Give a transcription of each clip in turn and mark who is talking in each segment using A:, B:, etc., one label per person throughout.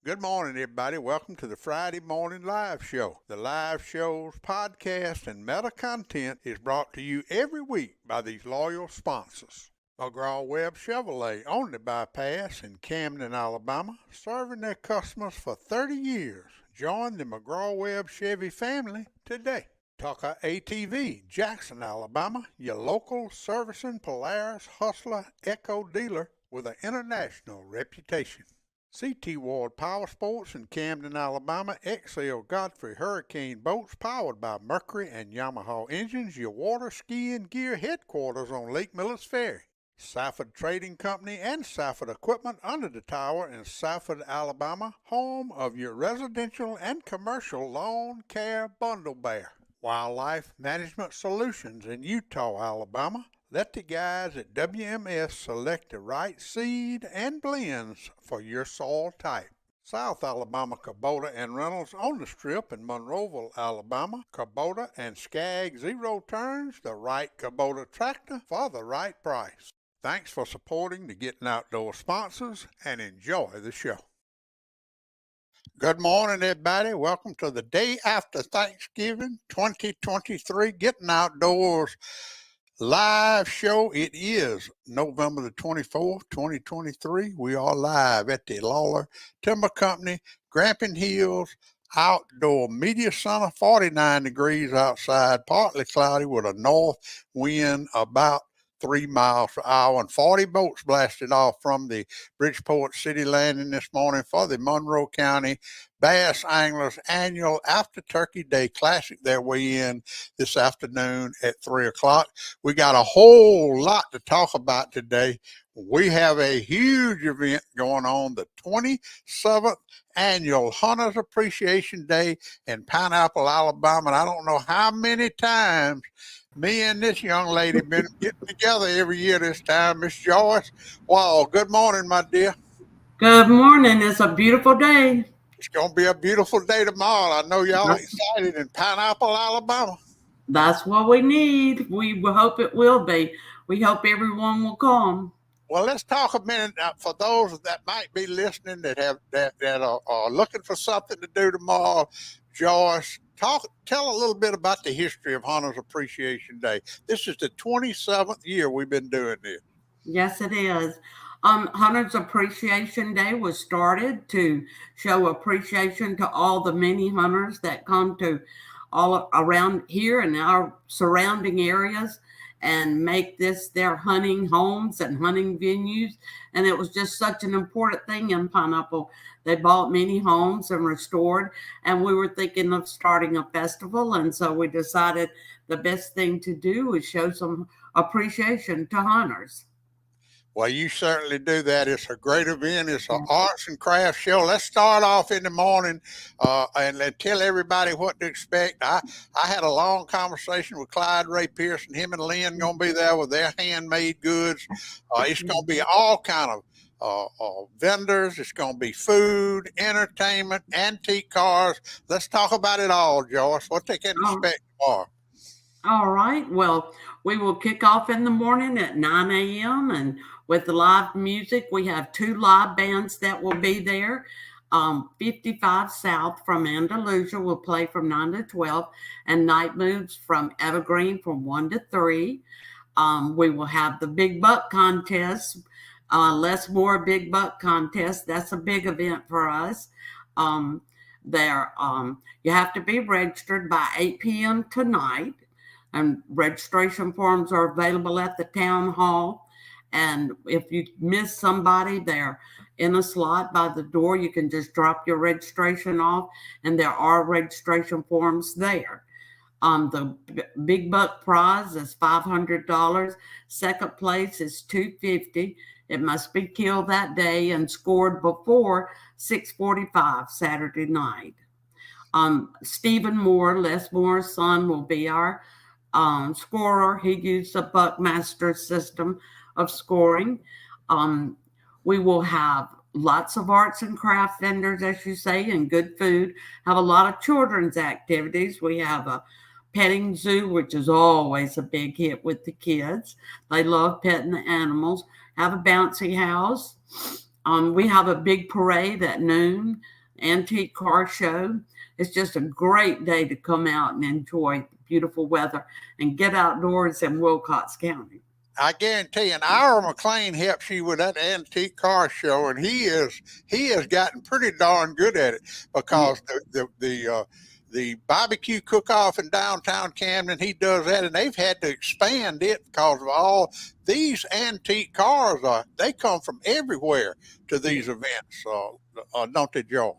A: Good morning, everybody. Welcome to the Friday Morning Live Show. The live show's podcast and meta content is brought to you every week by these loyal sponsors. McGraw-Webb Chevrolet on the bypass in Camden, Alabama, serving their customers for 30 years. Join the McGraw-Webb Chevy family today. Tucker ATV, Jackson, Alabama, your local servicing Polaris Hustler Echo dealer with an international reputation. CT Ward Power Sports in Camden, Alabama, XL Godfrey Hurricane Boats powered by Mercury and Yamaha engines, your water skiing gear headquarters on Lake Millis Ferry. Safford Trading Company and Safford Equipment under the tower in Safford, Alabama, home of your residential and commercial lawn care bundle bear. Wildlife Management Solutions in Eutaw, Alabama. Let the guys at WMS select the right seed and blends for your soil type. South Alabama Kubota and Reynolds on the Strip in Monroeville, Alabama. Kubota and Skag Zero Turns, the right Kubota tractor for the right price. Thanks for supporting the Gettin Outdoors sponsors and enjoy the show. Good morning, everybody. Welcome to the day after Thanksgiving 2023 Gettin Outdoors live show. It is November the 24th, 2023. We are live at the Lawler Timber Company, Grampian Hills Outdoor Media Center. 49 degrees outside, partly cloudy with a north wind about 3 miles per hour, and 40 boats blasted off from the Bridgeport City Landing this morning for the Monroe County Bass Anglers Annual After Turkey Day Classic. Their way in this afternoon at 3 o'clock. We got a whole lot to talk about today. We have a huge event going on, the 27th Annual Hunters Appreciation Day in Pineapple, Alabama. And I don't know how many times me and this young lady been getting together every year this time. Miss Joyce Wall, good morning, my dear.
B: Good morning. It's a beautiful day.
A: It's going to be a beautiful day tomorrow. I know y'all excited in Pineapple, Alabama.
B: That's what we need. We hope it will be. We hope everyone will come.
A: Well, let's talk a minute for those that might be listening that are looking for something to do tomorrow. Joyce, tell a little bit about the history of Hunters Appreciation Day. This is the 27th year we've been doing this.
B: Yes, it is. Hunters Appreciation Day was started to show appreciation to all the many hunters that come to all around here and our surrounding areas and make this their hunting homes and hunting venues. And it was just such an important thing in Pineapple. They bought many homes and restored, and we were thinking of starting a festival. And so we decided the best thing to do is show some appreciation to hunters.
A: Well, you certainly do that. It's a great event. It's an arts and crafts show. Let's start off in the morning and tell everybody what to expect. I had a long conversation with Clyde Ray Pearson. Him and Lynn going to be there with their handmade goods. It's going to be all kind of vendors. It's going to be food, entertainment, antique cars. Let's talk about it all, Joyce. What they can expect tomorrow.
B: All right. Well, we will kick off in the morning at 9 a.m. and with the live music, we have 2 live bands that will be there. 55 South from Andalusia will play from 9 to 12, and Night Moves from Evergreen from 1 to 3. We will have the Big Buck Contest, Les Moore Big Buck Contest. That's a big event for us. You have to be registered by 8 p.m. tonight, and registration forms are available at the town hall. And if you miss somebody, they're in a slot by the door. You can just drop your registration off, and there are registration forms there. The Big Buck prize is $500. Second place is $250. It must be killed that day and scored before 6:45 Saturday night. Stephen Moore, Les Moore's son, will be our scorer. He used the Buckmaster system of scoring. We will have lots of arts and craft vendors, as you say, and good food. Have a lot of children's activities. We have a petting zoo, which is always a big hit with the kids. They love petting the animals. Have a bouncy house. We have a big parade at noon, antique car show. It's just a great day to come out and enjoy the beautiful weather and get outdoors in Wilcox County.
A: I guarantee you, and Ira McLean helps you with that antique car show, and he has gotten pretty darn good at it, because the barbecue cook-off in downtown Camden, he does that, and they've had to expand it because of all these antique cars. They come from everywhere to these events, don't they, Joyce?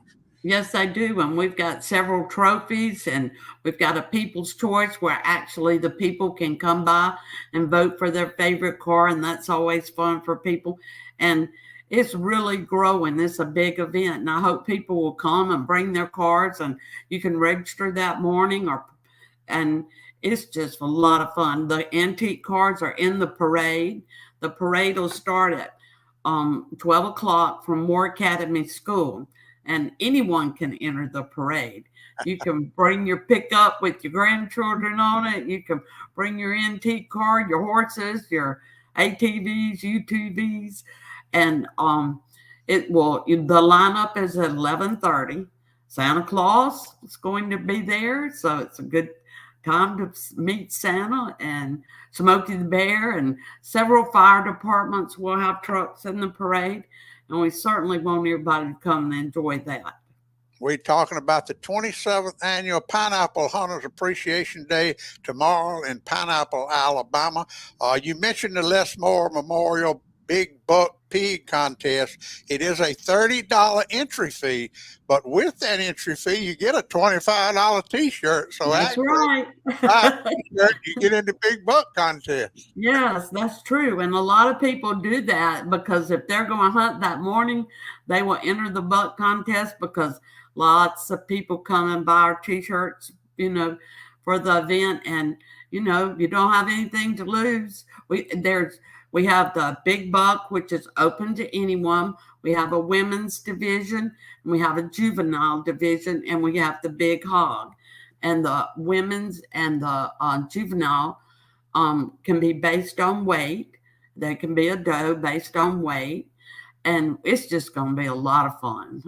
B: Yes, I do. And we've got several trophies, and we've got a People's Choice where actually the people can come by and vote for their favorite car. And that's always fun for people. And it's really growing. It's a big event. And I hope people will come and bring their cars, and you can register that morning, and it's just a lot of fun. The antique cars are in the parade. The parade will start at 12 o'clock from Moore Academy School. And anyone can enter the parade. You can bring your pickup with your grandchildren on it. You can bring your antique car, your horses, your ATVs, UTVs, and the lineup is at 11:30. Santa Claus is going to be there, so it's a good time to meet Santa, and Smokey the Bear, and several fire departments will have trucks in the parade. And we certainly want everybody to come and enjoy that.
A: We're talking about the 27th Annual Pineapple Hunters Appreciation Day tomorrow in Pineapple, Alabama. You mentioned the Les Moore Memorial Big Buck Pig Contest. It is a $30 entry fee, but with that entry fee, you get a $25 T-shirt. So
B: that's right.
A: You get in the Big Buck Contest.
B: Yes, that's true. And a lot of people do that because if they're going to hunt that morning, they will enter the buck contest, because lots of people come and buy our T-shirts, for the event. And, you don't have anything to lose. We have the Big Buck, which is open to anyone. We have a women's division, and we have a juvenile division, and we have the Big Hog. And the women's and the juvenile can be based on weight. They can be a doe based on weight. And it's just going to be a lot of fun.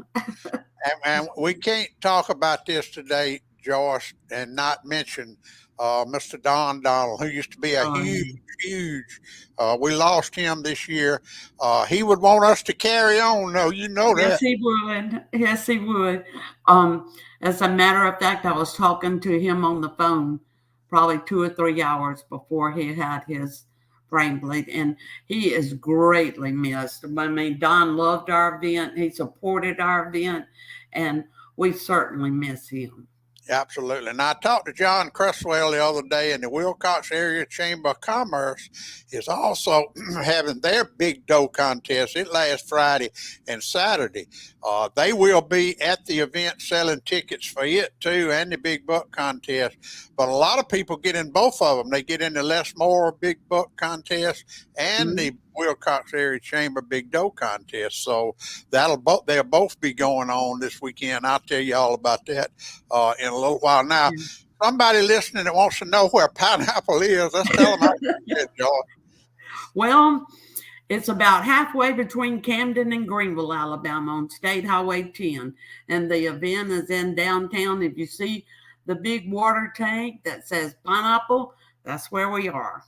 A: And we can't talk about this today, Joyce, and not mention Mr. Don Donald, who used to be a huge. We lost him this year. He would want us to carry on, though. You know that.
B: Yes, he would. Yes, he would. As a matter of fact, I was talking to him on the phone probably 2 or 3 hours before he had his brain bleed, and he is greatly missed. I mean, Don loved our event. He supported our event, and we certainly miss him.
A: Absolutely. And I talked to John Cresswell the other day, and the Wilcox Area Chamber of Commerce is also having their big doe contest. It lasts Friday and Saturday. They will be at the event selling tickets for it too, and the Big Buck contest. But a lot of people get in both of them. They get in the Les Moore Big Buck contest and the Wilcox Area Chamber Big Doe contest. So they'll both be going on this weekend. I'll tell you all about that in a little while. Now, somebody listening that wants to know where Pineapple is, let's tell them how to get it, Joy.
B: Well, It's about halfway between Camden and Greenville, Alabama, on State Highway 10. And the event is in downtown. If you see the big water tank that says Pineapple, that's where we are.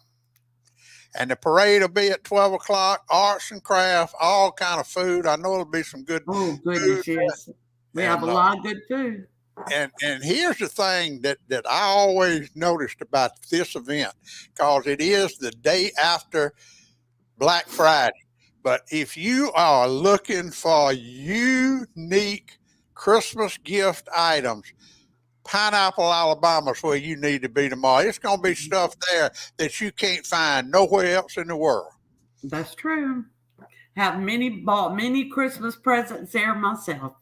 A: And the parade will be at 12 o'clock, arts and crafts, all kind of food. I know it'll be some good
B: Oh,
A: food.
B: goodness, yes. We have a
A: And
B: lot of good food.
A: and here's the thing that I always noticed about this event, because it is the day after Black Friday. But if you are looking for unique Christmas gift items, Pineapple, Alabama is where you need to be tomorrow. It's going to be stuff there that you can't find nowhere else in the world.
B: That's true. Have bought many Christmas presents there myself.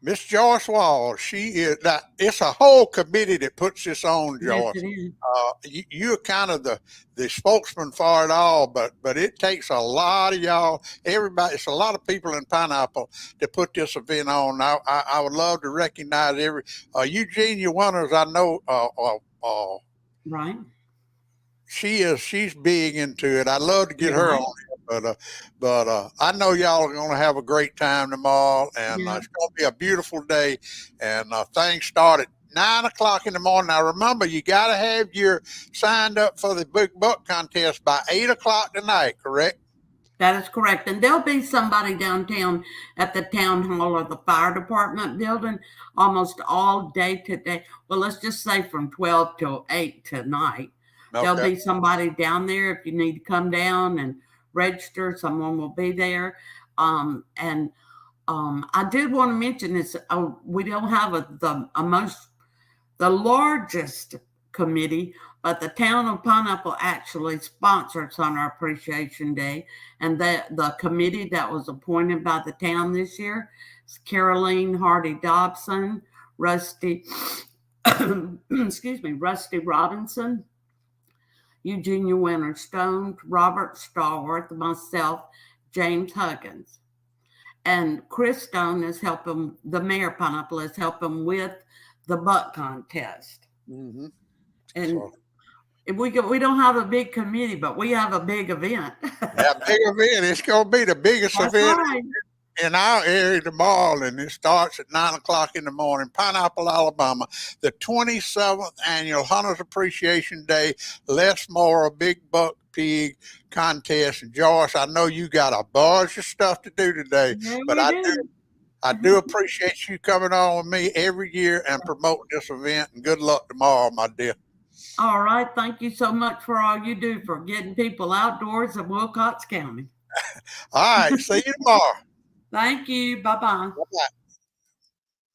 A: Miss Joyce Wall, she is that. It's a whole committee that puts this on,
B: Yes,
A: Joyce.
B: it is.
A: You're kind of the spokesman for it all, but it takes a lot of y'all. Everybody, it's a lot of people in Pineapple to put this event on. I would love to recognize every Eugenia Winters. I know.
B: Right.
A: She's big into it. I'd love to get
B: Yeah,
A: her
B: right.
A: on here, but I know y'all are going to have a great time tomorrow, and
B: Yeah.
A: it's going to be a beautiful day. And things start at 9 o'clock in the morning. Now remember, you got to have your signed up for the big buck contest by 8 o'clock tonight. Correct?
B: That is correct. And there'll be somebody downtown at the town hall or the fire department building almost all day today. Well, let's just say from 12 till 8 tonight. There'll
A: Okay.
B: be somebody down there. If you need to come down and register, someone will be there. And I did want to mention this. We don't have the largest committee, but the town of Pineapple actually sponsors on our Appreciation Day. And the committee that was appointed by the town this year is Caroline Hardy Dobson, Rusty, excuse me, Rusty Robinson, Eugenia Winter Stone, Robert Stallworth, myself, James Huggins. And Chris Stone is helping, the mayor of Pineapple is helping with the buck contest.
A: Mm-hmm.
B: And we don't have a big committee, but we have a big event.
A: Yeah, big event. It's going to be the biggest
B: That's
A: event
B: right.
A: in our area tomorrow, and it starts at 9 o'clock in the morning. Pineapple, Alabama, the 27th annual Hunters Appreciation Day, less more a big buck pig contest. And Joyce, I know you got a bunch of stuff to do today,
B: Yeah,
A: but
B: we
A: I
B: do.
A: do appreciate you coming on with me every year and promoting this event. And good luck tomorrow, my dear.
B: All right. Thank you so much for all you do for getting people outdoors in Wilcox County.
A: All right, see you tomorrow.
B: Thank you. Bye-bye.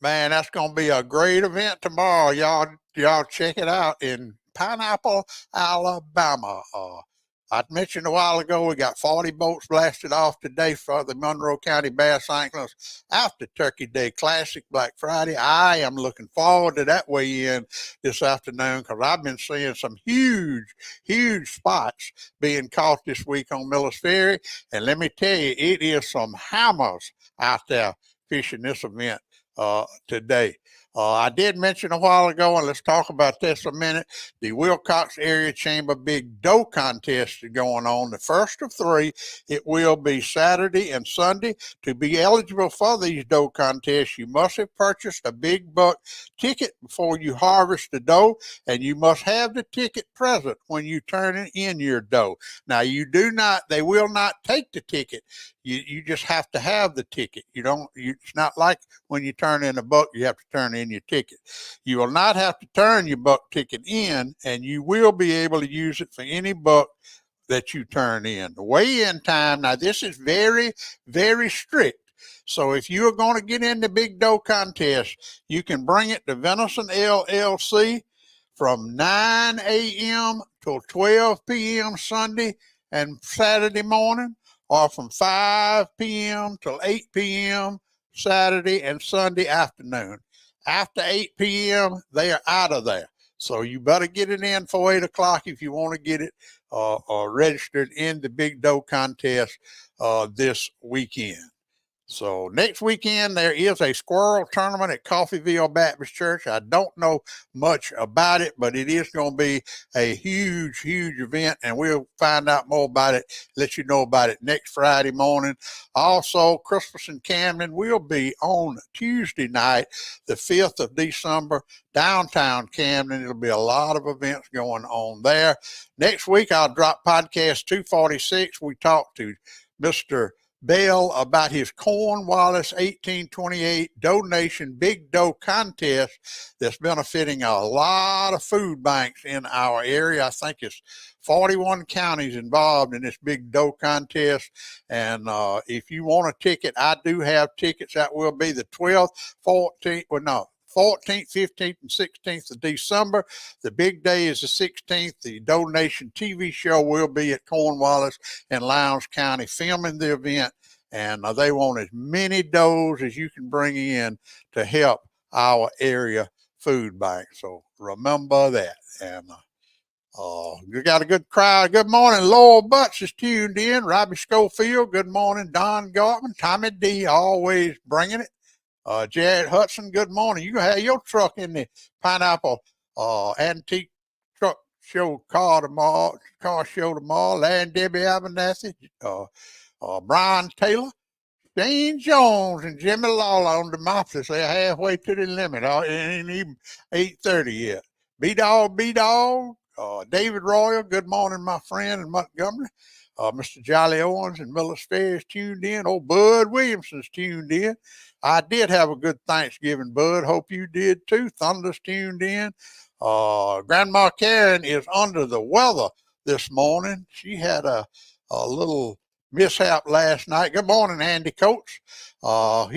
A: Man, that's going to be a great event tomorrow. Y'all check it out in Pineapple, Alabama. I mentioned a while ago we got 40 boats blasted off today for the Monroe County Bass Anglers after Turkey Day Classic Black Friday. I am looking forward to that weigh-in this afternoon because I've been seeing some huge spots being caught this week on Miller's Ferry. And let me tell you, it is some hammers out there fishing this event today. I did mention a while ago, and let's talk about this a minute. The Wilcox Area Chamber Big Doe Contest is going on, the first of three. It will be Saturday and Sunday. To be eligible for these doe contests, you must have purchased a big buck ticket before you harvest the doe, and you must have the ticket present when you turn in your doe. Now, they will not take the ticket. You just have to have the ticket. It's not like when you turn in a buck, you have to turn in your ticket. You will not have to turn your buck ticket in, and you will be able to use it for any buck that you turn in. The weigh-in time, now this is very, very strict. So if you are going to get in the big doe contest, you can bring it to Venison LLC from 9 a.m. till 12 p.m. Sunday and Saturday morning, or from 5 p.m. till 8 p.m. Saturday and Sunday afternoon. After 8 p.m., they are out of there. So you better get it in for 8 o'clock if you want to get it registered in the Big Doe contest this weekend. So next weekend, there is a squirrel tournament at Coffeyville Baptist Church. I don't know much about it, but it is going to be a huge, huge event, and we'll find out more about it, let you know about it next Friday morning. Also, Christmas in Camden will be on Tuesday night, the 5th of December, downtown Camden. It'll be a lot of events going on there. Next week, I'll drop podcast 246. We talked to Mr. Bell about his Cornwallis 1828 donation big dough contest that's benefiting a lot of food banks in our area. I think it's 41 counties involved in this big dough contest. And if you want a ticket, I do have tickets. That will be the 12th, 14th, 15th, and 16th of December. The big day is the 16th. The donation TV show will be at Cornwallis and Lowndes County filming the event. And they want as many doughs as you can bring in to help our area food bank. So remember that. And you got a good crowd. Good morning. Laurel Butts is tuned in. Robbie Schofield. Good morning. Don Gartman. Tommy D always bringing it. Jared Hudson, good morning. You can have your truck in the Pineapple Antique Truck Show car show tomorrow. Larry Debbie Abernathy, Brian Taylor, Dean Jones, and Jimmy Lawler on the Mopsis. They're halfway to the limit. It ain't even 8:30 yet. B-Dog, David Royal, good morning, my friend in Montgomery. Mr. Jolly Owens and Miller's Fair is tuned in. Old Bud Williamson's tuned in. I did have a good Thanksgiving, Bud. Hope you did too. Thunder's tuned in. Grandma Karen is under the weather this morning. She had a little mishap last night. Good morning, Andy Coates.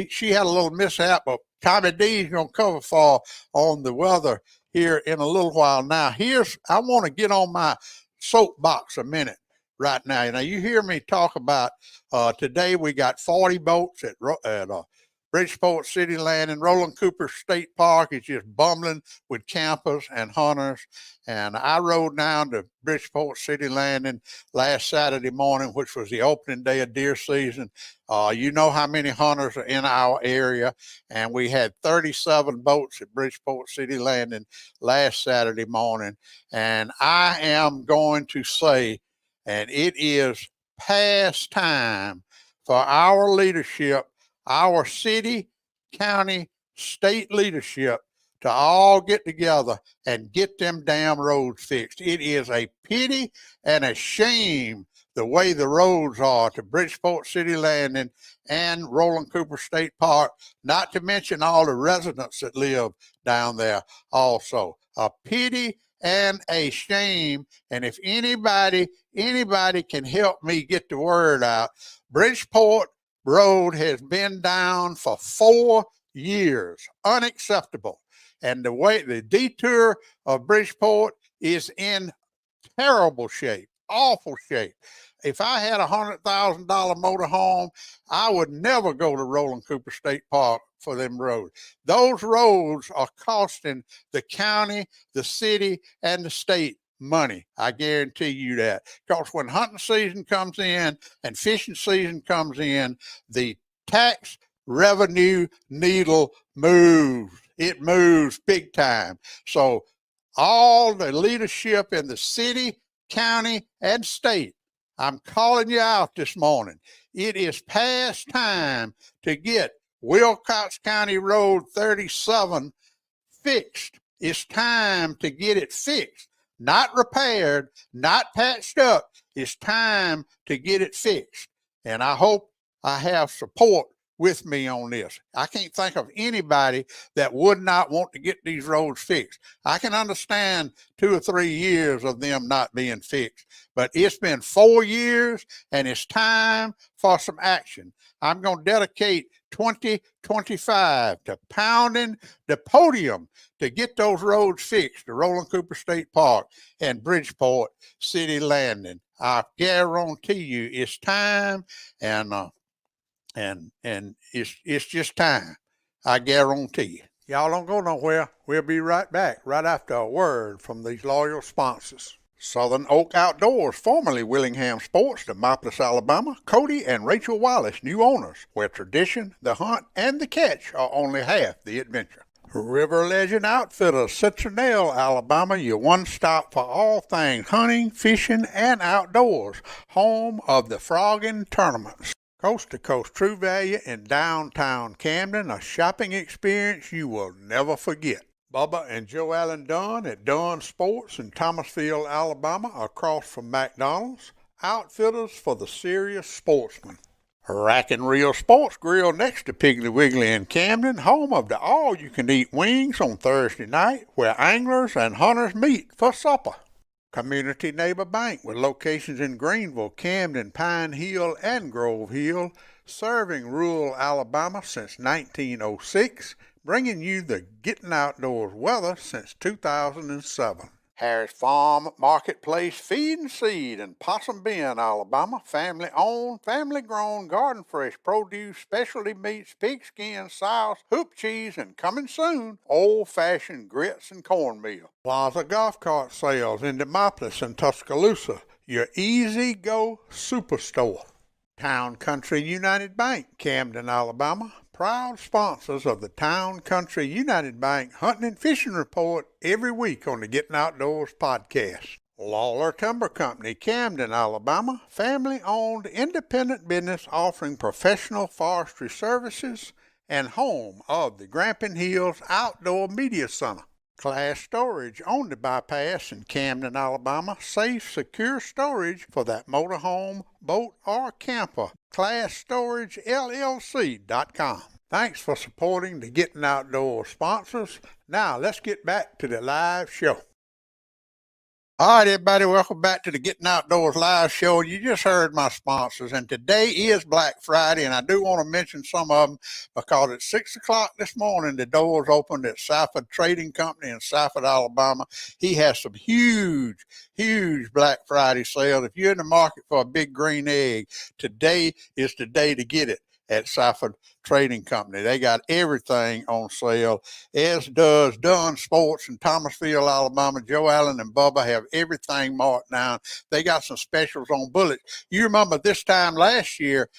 A: She had a little mishap, but Tommy D is going to cover for on the weather here in a little while. Now, I want to get on my soapbox a minute right now. Now, you hear me talk about today we got 40 boats at Bridgeport City Landing. Roland Cooper State Park is just bumbling with campers and hunters. And I rode down to Bridgeport City Landing last Saturday morning, which was the opening day of deer season. You know how many hunters are in our area, and we had 37 boats at Bridgeport City Landing last Saturday morning. And I am going to say, and it is past time for our leadership, our city, county, state leadership to all get together and get them damn roads fixed. It is a pity and a shame the way the roads are to Bridgeport City Landing and Roland Cooper State Park, not to mention all the residents that live down there also. A pity and a shame. And if anybody can help me get the word out, Bridgeport Road has been down for 4 years. Unacceptable. And the detour of Bridgeport is in terrible shape, awful shape. If I had $100,000 motorhome, I would never go to Roland Cooper State Park for them roads. Those roads are costing the county, the city, and the state money. I guarantee you that. Because when hunting season comes in and fishing season comes in, the tax revenue needle moves. It moves big time. So all the leadership in the city, county, and state, I'm calling you out this morning. It is past time to get Wilcox County Road 37 fixed. It's time to get it fixed. Not repaired, not patched up. It's time to get it fixed. And I hope I have support with me on this. I can't think of anybody that would not want to get these roads fixed. I can understand 2 or 3 years of them not being fixed, but it's been 4 years and it's time for some action. I'm going to dedicate 2025 to pounding the podium to get those roads fixed to Roland Cooper State Park and Bridgeport City Landing. I guarantee you it's time, and it's just time. I guarantee you. Y'all don't go nowhere. We'll be right back right after a word from these loyal sponsors. Southern Oak Outdoors, formerly Willingham Sports, Demopolis, Alabama. Cody and Rachel Wallace, new owners, where tradition, the hunt, and the catch are only half the adventure. River Legend Outfitters, Citronelle, Alabama, your one-stop for all things hunting, fishing, and outdoors. Home of the Frogging Tournaments. Coast to Coast True Value in downtown Camden, a shopping experience you will never forget. Bubba and Joe Allen Dunn at Dunn Sports in Thomasville, Alabama, across from McDonald's. Outfitters for the serious sportsman. Rack and Reel Sports Grill next to Piggly Wiggly in Camden, home of the all-you-can-eat wings on Thursday night, where anglers and hunters meet for supper. Community Neighbor Bank with locations in Greenville, Camden, Pine Hill, and Grove Hill, serving rural Alabama since 1906, bringing you the Gettin Outdoors weather since 2007. Harris Farm Marketplace Feed and Seed in Possum Bend, Alabama. Family-owned, family-grown, garden-fresh produce, specialty meats, pigskin, souse, hoop cheese, and coming soon, old-fashioned grits and cornmeal. Plaza Golf Cart Sales in Demopolis and Tuscaloosa, your easy-go superstore. Town Country United Bank, Camden, Alabama. Proud sponsors of the Town Country United Bank Hunting and Fishing Report every week on the Gettin Outdoors podcast. Lawler Timber Company, Camden, Alabama. Family-owned independent business offering professional forestry services and home of the Grampian Hills Outdoor Media Center. Class Storage on the bypass in Camden, Alabama. Safe, secure storage for that motorhome, boat, or camper. ClassStorageLLC.com. Thanks for supporting the Gettin Outdoors sponsors. Now let's get back to the live show. All right, everybody, welcome back to the Gettin Outdoors live show. You just heard my sponsors, and today is Black Friday, and I do want to mention some of them because at 6 o'clock this morning, the doors opened at Safford Trading Company in Safford, Alabama. He has some huge Black Friday sales. If you're in the market for a big green egg, today is the day to get it at Safford Trading Company. They got everything on sale, as does Dunn Sports in Thomasville, Alabama. Joe Allen and Bubba have everything marked down. They got some specials on bullets. You remember this time last year,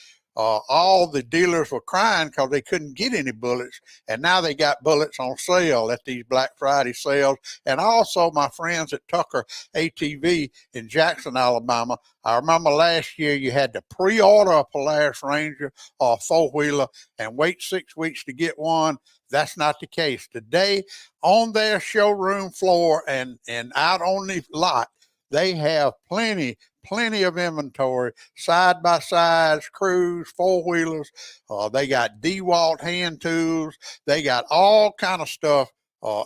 A: all the dealers were crying because they couldn't get any bullets, and now they got bullets on sale at these Black Friday sales. And also my friends at Tucker ATV in Jackson, Alabama. I remember last year you had to pre-order a Polaris Ranger or a four-wheeler and wait 6 weeks to get one. That's not the case. Today, on their showroom floor and out on the lot, they have plenty of inventory, side-by-sides, crews, four-wheelers. They got DeWalt hand tools. They got all kind of stuff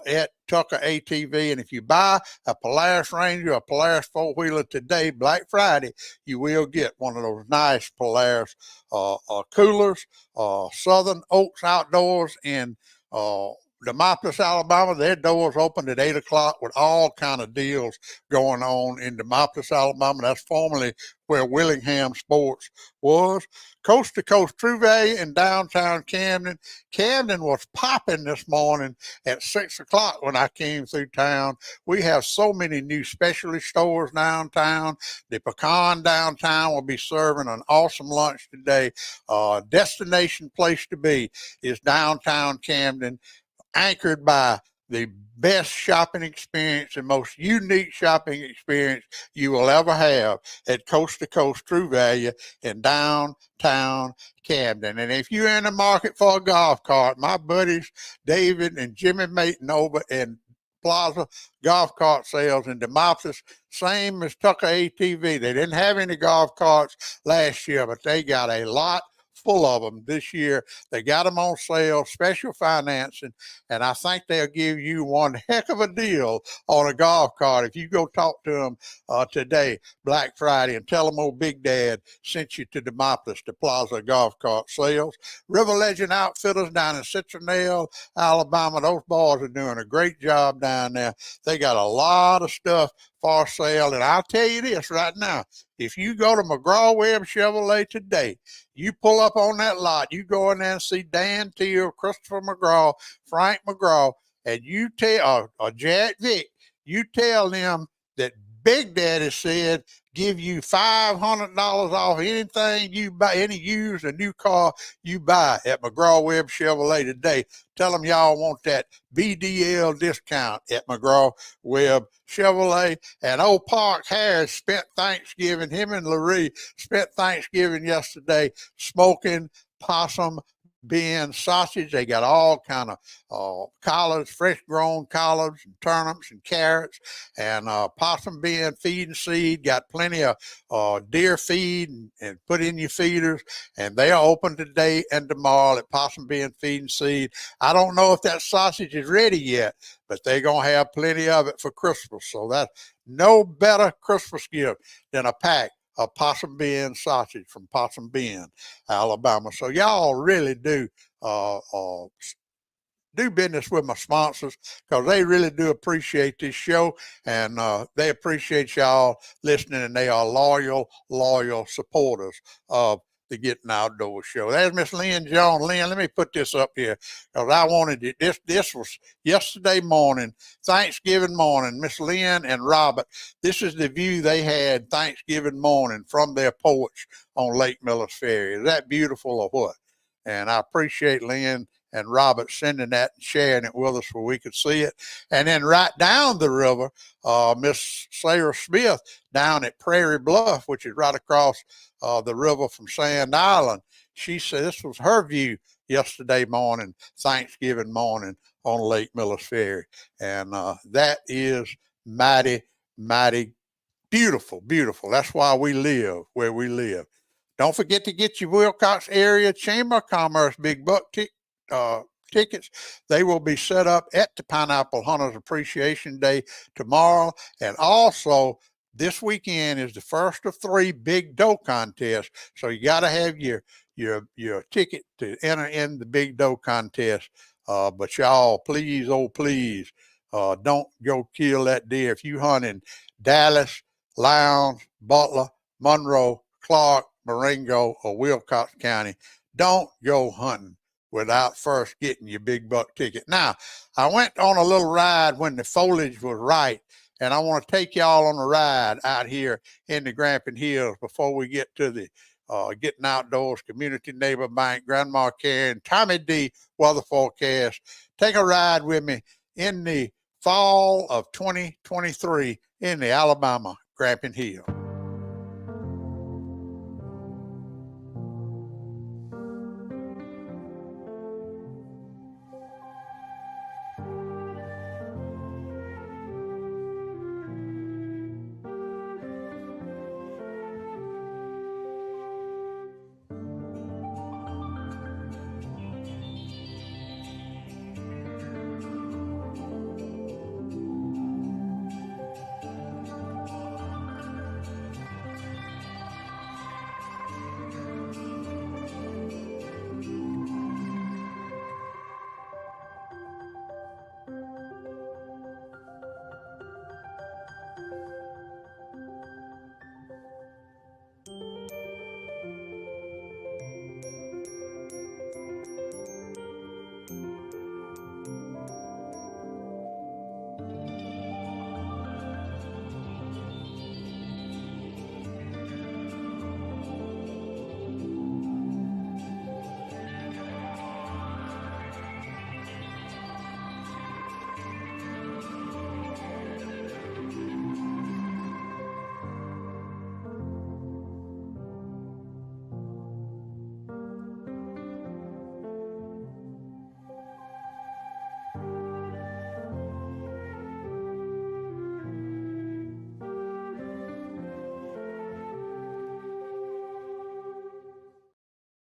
A: at Tucker ATV. And if you buy a Polaris Ranger, a Polaris four-wheeler today, Black Friday, you will get one of those nice Polaris coolers. Southern Oaks Outdoors in Demopolis, Alabama, their doors opened at 8 o'clock with all kind of deals going on in Demopolis, Alabama. That's formerly where Willingham Sports was. Coast to Coast True Value in downtown Camden. Camden was popping this morning at 6 o'clock when I came through town. We have so many new specialty stores downtown. The Pecan downtown will be serving an awesome lunch today. Destination place to be is downtown Camden, anchored by the best shopping experience and most unique shopping experience you will ever have at Coast to Coast True Value in downtown Camden. And if you're in the market for a golf cart, my buddies David and Jimmy Mayton over in Plaza Golf Cart Sales in Demopolis, same as Tucker ATV. They didn't have any golf carts last year, but they got a lot full of them this year. They got them on sale, special financing, and I think they'll give you one heck of a deal on a golf cart if you go talk to them today, Black Friday, and tell them old Big Dad sent you to Demopolis to Plaza Golf Cart Sales. River Legend Outfitters down in Citronelle, Alabama. Those boys are doing a great job down there. They got a lot of stuff for sale, and I'll tell you this right now. If you go to McGraw-Webb Chevrolet today, you pull up on that lot, you go in there and see Dan Teal, Christopher McGraw, Frank McGraw, and you tell, or Jack Vick, you tell them that Big Daddy said give you $500 off anything you buy, any used or new car you buy at McGraw-Webb Chevrolet today. Tell them y'all want that BDL discount at McGraw-Webb Chevrolet. And old Park Harris spent Thanksgiving, him and Laree spent Thanksgiving yesterday smoking possum bean sausage. They got all kind of collards, fresh grown collards and turnips and carrots and possum bean feed and seed. Got plenty of deer feed and put in your feeders. And they are open today and tomorrow at Possum Bean Feed and Seed. I don't know if that sausage is ready yet, but they're going to have plenty of it for Christmas. So that's no better Christmas gift than a pack of possum bean sausage from Possum Bean, Alabama. So y'all really do business with my sponsors because they really do appreciate this show, and they appreciate y'all listening, and they are loyal supporters of the Gettin Outdoors show. There's Miss Lynn Jones. Lynn, let me put this up here because I wanted it. This was yesterday morning, Thanksgiving morning. Miss Lynn and Robert, this is the view they had Thanksgiving morning from their porch on Lake Miller's Ferry. Is that beautiful or what? And I appreciate Lynn and Robert sending that and sharing it with us where we could see it. And then right down the river, Miss Sarah Smith down at Prairie Bluff, which is right across the river from Sand Island, she said this was her view yesterday morning, Thanksgiving morning on Lake Miller's Ferry. And that is mighty, mighty beautiful. That's why we live where we live. Don't forget to get your Wilcox Area Chamber of Commerce Big Buck tickets. They will be set up at the Pineapple Hunters Appreciation Day tomorrow. And also, this weekend is the first of 3 big doe contests. So you got to have your ticket to enter in the big doe contest. But y'all, please, oh please, don't go kill that deer. If you hunt in Dallas, Lowndes, Butler, Monroe, Clark, Marengo, or Wilcox County, don't go hunting without first getting your big buck ticket. Now, I went on a little ride when the foliage was right, and I want to take y'all on a ride out here in the Grampian Hills before we get to the Gettin Outdoors Community Neighbor Bank, Grandma Karen, Tommy D weather forecast. Take a ride with me in the fall of 2023 in the Alabama Grampian Hills.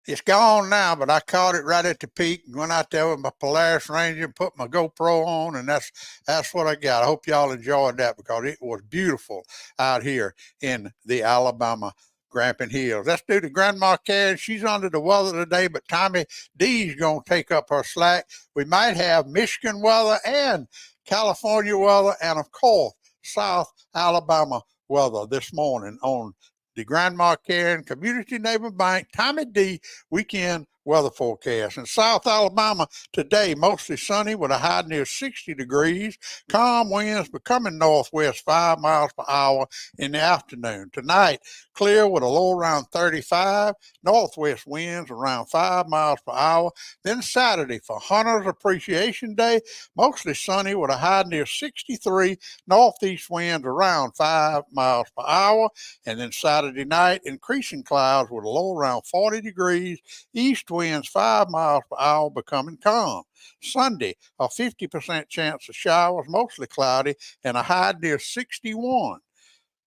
A: It's gone now, but I caught it right at the peak and went out there with my Polaris Ranger and put my GoPro on, and that's what I got. I hope y'all enjoyed that because it was beautiful out here in the Alabama Grampian Hills. Let's do the Grandma Karen. She's under the weather today, but Tommy D's going to take up her slack. We might have Michigan weather and California weather and, of course, South Alabama weather this morning on the Grandma Karen Community Neighbor Bank Tommy D Weekend weather forecast. In South Alabama today, mostly sunny with a high near 60 degrees. Calm winds becoming northwest 5 miles per hour in the afternoon. Tonight, clear with a low around 35. Northwest winds around 5 miles per hour. Then Saturday for Hunters Appreciation Day, mostly sunny with a high near 63. Northeast winds around 5 miles per hour. And then Saturday night, increasing clouds with a low around 40 degrees. East winds 5 miles per hour becoming calm. Sunday, a 50% chance of showers, mostly cloudy, and a high near 61.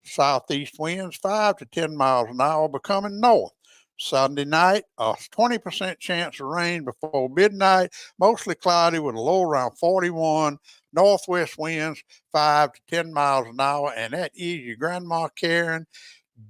A: Southeast winds 5 to 10 miles an hour becoming north. Sunday night, a 20% chance of rain before midnight, mostly cloudy with a low around 41. Northwest winds 5 to 10 miles an hour, and that is your Grandma Karen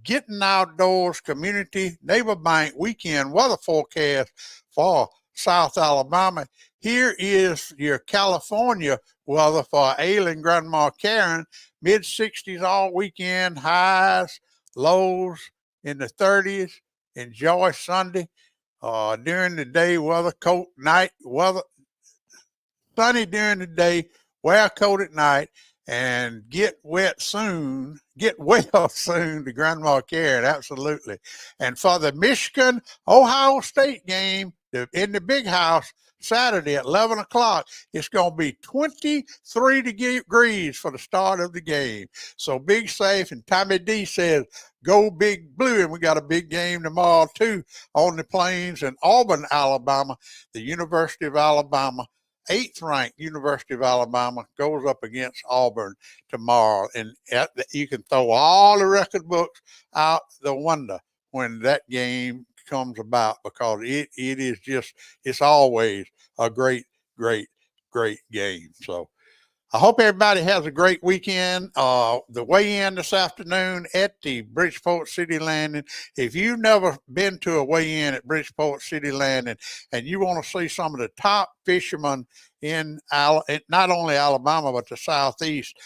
A: Gettin Outdoors Community Neighbor Bank weekend weather forecast for South Alabama. Here is your California weather for ailing Grandma Karen. Mid 60s all weekend, highs, lows in the 30s. Enjoy Sunday. During the day, weather coat, night weather, sunny during the day, wear a coat at night, and get wet soon. Get well soon to Grandma Karen, absolutely. And for the Michigan Ohio State game in the big house Saturday at 11 o'clock, it's going to be 23 degrees for the start of the game. So Big Safe and Tommy D says, go Big Blue. And we got a big game tomorrow, too, on the Plains in Auburn, Alabama. The University of Alabama, 8th-ranked University of Alabama, goes up against Auburn tomorrow. And you can throw all the record books out the window when that game comes about, because it is just, it's always a great, great, great game. So I hope everybody has a great weekend. The weigh-in this afternoon at the Bridgeport City Landing. If you've never been to a weigh-in at Bridgeport City Landing and you want to see some of the top fishermen in not only Alabama but the Southeast,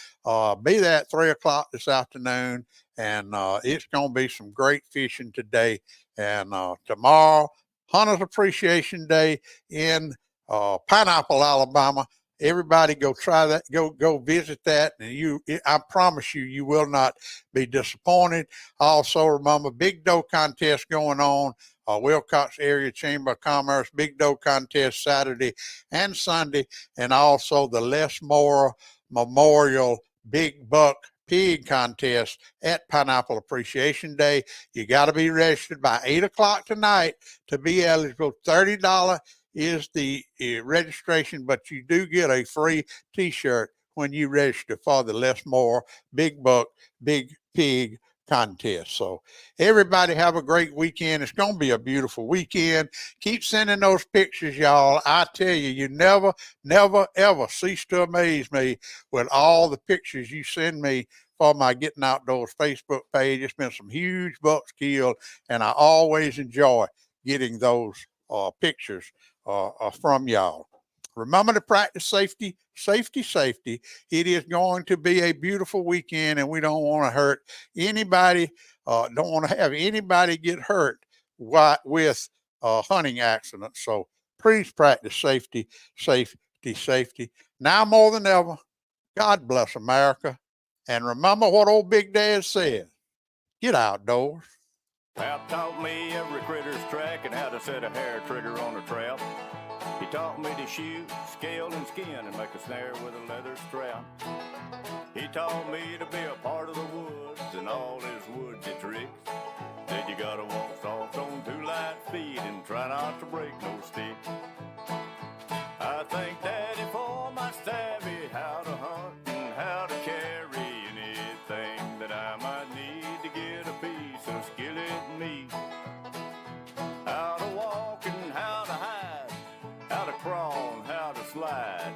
A: be there at 3 o'clock this afternoon, and it's going to be some great fishing today. And tomorrow, Hunters Appreciation Day in Pineapple, Alabama. Everybody go try that, go visit that, and I promise you, you will not be disappointed. Also, remember, Big Doe contest going on, Wilcox Area Chamber of Commerce, Big Doe contest Saturday and Sunday, and also the Les Moore Memorial Big Buck Pig contest at Pineapple Appreciation Day. You got to be registered by 8 o'clock tonight to be eligible. $30 is the registration, but you do get a free T-shirt when you register for the Les Moore Big Buck Big Pig contest. So everybody have a great weekend. It's going to be a beautiful weekend. Keep sending those pictures, y'all. I tell you, you never, never, ever cease to amaze me with all the pictures you send me for my Gettin Outdoors Facebook page. It's been some huge bucks killed, and I always enjoy getting those pictures from y'all. Remember to practice safety, safety, safety. It is going to be a beautiful weekend, and we don't want to hurt anybody, don't want to have anybody get hurt with hunting accidents. So please practice safety, safety, safety. Now more than ever, God bless America. And remember what old Big Dad said, get outdoors.
C: Pap taught me every critter's track and how to set a hair trigger on a trap. He taught me to shoot, scale, and skin and make a snare with a leather strap. He taught me to be a part of the woods and all his woodsy tricks. Said you gotta walk soft on 2 light feet and try not to break no stick. I thank Daddy for my savvy, how to hunt and how to carry anything that I might need to get a piece of skillet meat. How to walk and how to hide, how to crawl and how to slide.